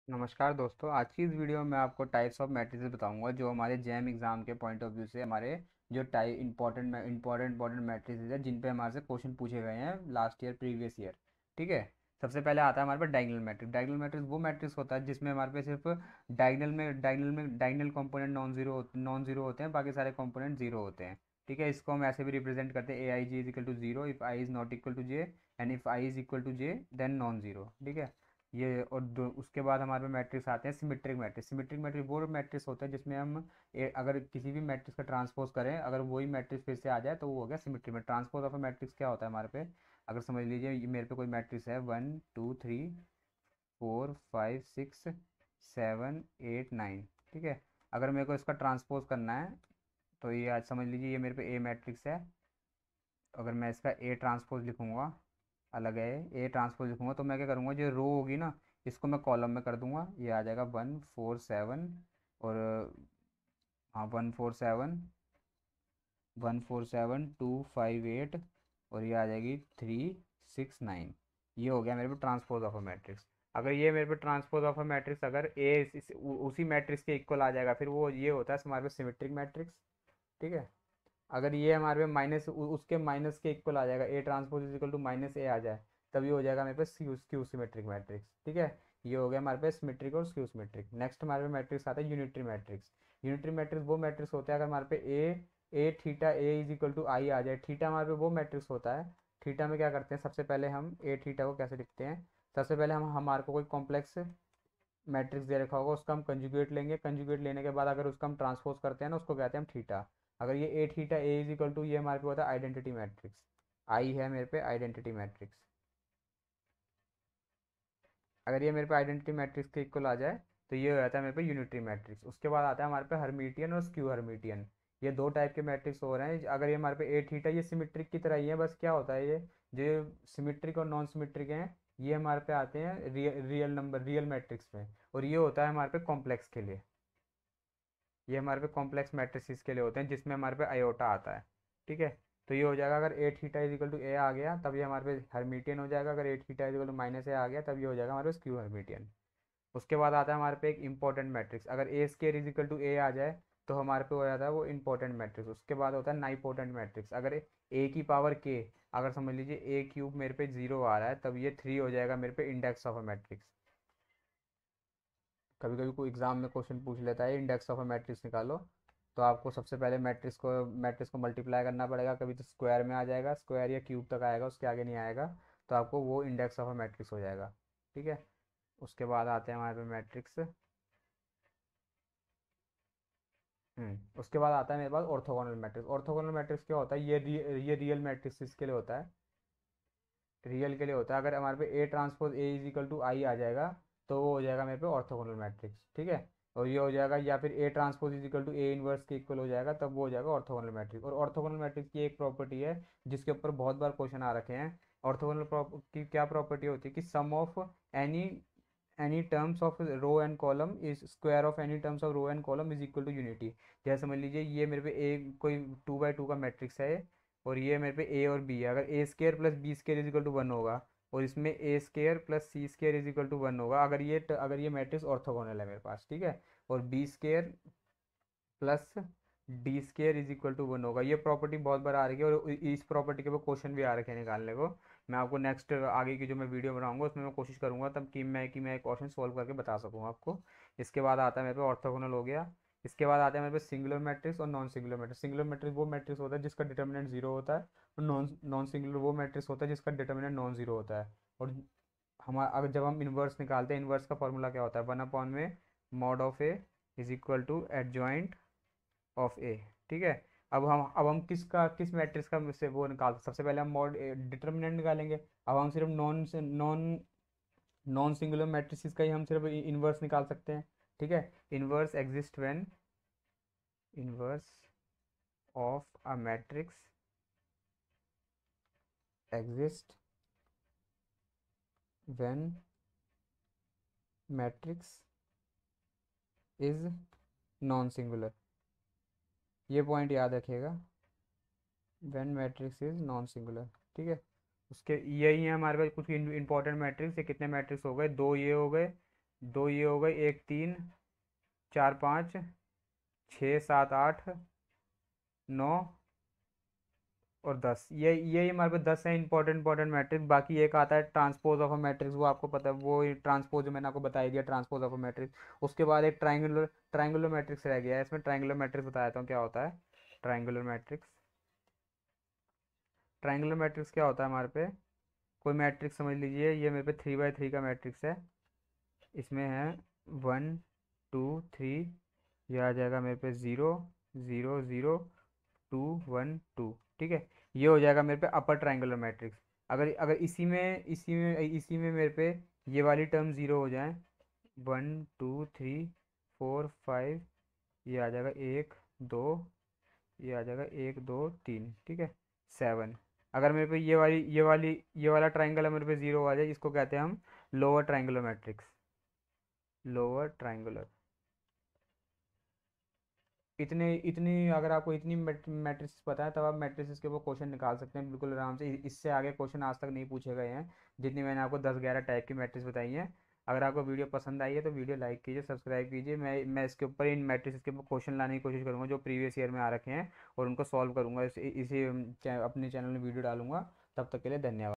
नमस्कार दोस्तों। आज की इस वीडियो में मैं आपको टाइप्स ऑफ मैट्रिसेस बताऊंगा जो हमारे जैम एग्जाम के पॉइंट ऑफ व्यू से हमारे जो टाइप इंपॉर्टेंट मैट्रिसेस है जिन पे हमारे से क्वेश्चन पूछे गए हैं लास्ट ईयर प्रीवियस ईयर। ठीक है। सबसे पहले आता है हमारे पास डायगोनल मैट्रिक्स। डायगोनल मैट्रिक्स वो मैट्रिक्स होता है जिसमें हमारे पे सिर्फ डायगोनल कंपोनेंट नॉन जीरो होते हैं, बाकी सारे कंपोनेंट जीरो होते हैं। ठीक है। इसको हम ऐसे भी रिप्रेजेंट करते हैं A I J is equal to zero if I is not equal to J and if I is equal to J then non zero. ठीक है। ये और दो उसके बाद हमारे पास मैट्रिक्स आते हैं सिमेट्रिक मैट्रिक्स। सिमेट्रिक मैट्रिक्स वो मैट्रिक्स होता है जिसमें हम अगर किसी भी मैट्रिक्स का ट्रांसपोज करें, अगर वही मैट्रिक्स फिर से आ जाए तो वो हो गया सिमेट्रिक में। ट्रांसपोज ऑफ अ मैट्रिक्स क्या होता है हमारे पे, अगर समझ लीजिए ये मेरे पे कोई मैट्रिक्स है 1 2 3 4 5 6 7 8 9। ठीक है। अगर मेरे को इसका ट्रांसपोज करना है तो ये आज समझ लीजिए ये मेरे पे ए मैट्रिक्स है। अगर मैं इसका ए ट्रांसपोज लिखूंगा, अलग है ए ट्रांसपोज लिखूंगा, तो मैं क्या करूँगा, जो रो होगी ना इसको मैं कॉलम में कर दूंगा। ये आ जाएगा 1 4 7 और हाँ 1 4 7 1 4 7 2 5 8 और ये आ जाएगी 3 6 9। ये हो गया मेरे पे ट्रांसपोज ऑफ अ मैट्रिक्स। अगर ये मेरे पे ट्रांसपोज ऑफ अ मैट्रिक्स अगर ए उसी मैट्रिक्स के इक्वल आ जाएगा फिर वो ये होता है हमारे पे सिमेट्रिक मैट्रिक्स। ठीक है। अगर ये हमारे पे उसके माइनस के इक्वल आ जाएगा, A transpose is equal to minus A आ जाए, तब ये हो जाएगा मेरे पास स्क्यू सिमेट्रिक मैट्रिक्स। ठीक है। ये हो गया हमारे पास सिमेट्रिक और स्क्यू सिमेट्रिक। नेक्स्ट हमारे पे मैट्रिक्स आता है यूनिटरी मैट्रिक्स। यूनिटरी मैट्रिक्स वो मैट्रिक्स होता है अगर हमारे पे A theta A is equal to I आ जाए। थीटा हमारे पे वो मैट्रिक्स होता है। थीटा में क्या करते हैं, सबसे पहले हम ए थीटा को कैसे लिखते हैं, सबसे पहले हम हमारे को कोई कॉम्प्लेक्स मैट्रिक्स दे रखा होगा उसका हम कंजुगेट लेंगे। कंजुगेट लेने के बाद अगर उसका हम ट्रांसपोज करते हैं ना उसको कहते हैं हम थीटा। अगर ये A theta A is equal to ये हमारे पे होता है आइडेंटिटी मैट्रिक्स। आई है मेरे पे आइडेंटिटी मैट्रिक्स। अगर ये मेरे पे आइडेंटिटी मैट्रिक्स के इक्वल आ जाए तो ये हो जाता है मेरे पे यूनिटरी मैट्रिक्स। उसके बाद आता है हमारे पे हर्मिटियन और स्क्यू हर्मिटियन। ये दो टाइप के मैट्रिक्स हो रहे हैं। अगर ये हमारे पे ए थीटा ये सिमेट्रिक की तरह ही है, बस क्या होता है ये जो सिमेट्रिक और नॉन सिमेट्रिक हैं ये हमारे पे आते हैं रियल नंबर रियल मैट्रिक्स में, और ये होता है हमारे पे कॉम्प्लेक्स के लिए। ये हमारे पे कॉम्प्लेक्स मैट्रिसेस के लिए होते हैं जिसमें हमारे पे आयोटा आता है। ठीक है। तो ये हो जाएगा अगर A theta is equal to A आ गया तब ये हमारे पे हर्मिटियन हो जाएगा। अगर A theta is equal to minus A आ गया तब ये हो जाएगा हमारे पे स्क्यू हर्मिटियन। उसके बाद आता है हमारे पे एक इंपॉर्टेंट मैट्रिक्स। अगर A square is equal to A आ जाए तो हमारे पे हो जाता है वो इंपॉर्टेंट मैट्रिक्स। उसके बाद होता है नाइपोटेंट मैट्रिक्स। अगर ए की पावर के, अगर समझ लीजिए ए क्यूब मेरे पे जीरो आ रहा है तब ये थ्री हो जाएगा मेरे पे इंडेक्स ऑफ अ मैट्रिक्स। कभी कभी कोई एग्जाम में क्वेश्चन पूछ लेता है इंडेक्स ऑफ अ मैट्रिक्स निकालो, तो आपको सबसे पहले मैट्रिक्स को मल्टीप्लाई करना पड़ेगा। कभी तो स्क्वायर में आ जाएगा, स्क्वायर या क्यूब तक आएगा, उसके आगे नहीं आएगा, तो आपको वो इंडेक्स ऑफ अ मैट्रिक्स हो जाएगा। ठीक है। उसके बाद आते हैं हमारे पे मैट्रिक्स। उसके बाद आता है मेरे पास ऑर्थोगोनल मैट्रिक्स। ऑर्थोगोनल मैट्रिक्स क्या होता है, ये रियल मैट्रिक्स के लिए होता है। रियल के लिए होता है। अगर हमारे पे A transpose A is equal to I आ जाएगा तो वो हो जाएगा मेरे पे ऑर्थोगोनल मैट्रिक्स। ठीक है। और ये हो जाएगा, या फिर A transpose is equal to A inverse के इक्वल हो जाएगा तब वो हो जाएगा ऑर्थोगोनल मैट्रिक्स। और ऑर्थोगोनल मैट्रिक्स की एक प्रॉपर्टी है जिसके ऊपर बहुत बार क्वेश्चन आ रखे हैं। ऑर्थोगोनल की क्या प्रॉपर्टी होती है कि sum of any any terms of row and column is square of any terms of row and column is equal to unity. जैसे समझ लीजिए ये मेरे पे ए कोई 2 बाई 2 का मैट्रिक्स है और ये मेरे पे ए और बी है। अगर A square plus B square is equal to one होगा और इसमें A square plus C square is equal to one होगा, अगर ये मैट्रिक्स ऑर्थोगोनल है मेरे पास। ठीक है। और B square plus D square is equal to one होगा। ये प्रॉपर्टी बहुत बार आ रही है और इस प्रॉपर्टी के ऊपर क्वेश्चन भी आ रखे हैं निकालने को। मैं आपको नेक्स्ट आगे की जो मैं वीडियो बनाऊंगा उसमें मैं कोशिश करूंगा तब कि मैं एक क्वेश्चन सॉल्व करके बता सकूँ आपको। इसके बाद आता है मेरे पे ऑर्थोगोनल हो गया। इसके बाद आता है मेरे पे सिंगुलर मैट्रिक्स और non singular matrix. Singular matrix वो मैट्रिक्स होता है जिसका डिटर्मिनेंट जीरो होता है, और नॉन नॉन सिंगुलर वो मैट्रिक्स होता है जिसका डिटर्मिनेंट नॉन जीरो होता है। और हमारा अगर जब हम इन्वर्स निकालते हैं, इन्वर्स का फॉर्मूला क्या होता है, वन अपॉन में mod of A is equal to adjoint of A. ठीक है। अब हम किस मैट्रिक्स का से वो निकाल, सबसे पहले हम मॉड डिटर्मिनेंट निकालेंगे। अब हम सिर्फ नॉन नॉन सिंगुलर मैट्रिसेस का ही हम सिर्फ इन्वर्स निकाल सकते हैं। ठीक है। Inverse exist when inverse of a matrix exist when matrix is non singular. ये पॉइंट याद रखिएगा, when matrix is non singular. ठीक है। उसके यही है हमारे पास कुछ इंपॉर्टेंट मैट्रिक्स। ये कितने मैट्रिक्स हो गए, दो ये हो गए, दो ये हो गए, एक तीन, चार पाँच, छः सात आठ, नौ और 10। ये हमारे पास 10 है इंपॉर्टेंट मैट्रिक्स। बाकी एक आता है ट्रांसपोज ऑफ अ मैट्रिक्स, वो आपको पता है, वो ट्रांसपोज जो मैंने आपको बता ही दिया, ट्रांसपोज ऑफ अ मैट्रिक्स। उसके बाद एक ट्राइंगुलर ट्राइंगुलर मैट्रिक्स रह गया है। इसमें ट्राइंगुलर मैट्रिक्स बता देता हूँ क्या होता है। ट्राइंगुलर मैट्रिक्स ट्राइंगुलर मैट्रिक्स क्या होता है हमारे पे, कोई मैट्रिक्स समझ लीजिए, ये मेरे पे 3 बाई 3 का मैट्रिक्स है। इसमें है 1 2 3, ये आ जाएगा मेरे पे 0 0 0 2 1 2। ठीक है, ये हो जाएगा मेरे पे अपर ट्राइंगुलर मैट्रिक्स। अगर अगर इसी में मेरे पे ये वाली टर्म ज़ीरो हो जाए, 1 2 3 4 5, ये आ जाएगा 1 2, ये आ जाएगा 1 2 3, ठीक है, 7। अगर मेरे पे ये वाला ट्राइंगल है मेरे पे ज़ीरो आ जाए, इसको कहते हैं हम lower triangular matrix. Lower triangular. इतने इतनी अगर आपको इतनी मैट्रिक्स पता है, तब आप मैट्रिक्स के ऊपर क्वेश्चन निकाल सकते हैं बिल्कुल आराम से। इससे आगे क्वेश्चन आज तक नहीं पूछे गए हैं, जितनी मैंने आपको 10 11 टाइप की मैट्रिक्स बताई हैं। अगर आपको वीडियो पसंद आई है तो वीडियो लाइक कीजिए, सब्सक्राइब कीजिए। मैं इसके ऊपर इन मैट्रिक्स के ऊपर क्वेश्चन लाने की कोशिश करूंगा जो प्रीवियस ईयर में आ रखे हैं, और उनको सॉल्व करूंगा। इसी अपने चैनल में वीडियो डालूंगा। तब तक के लिए धन्यवाद।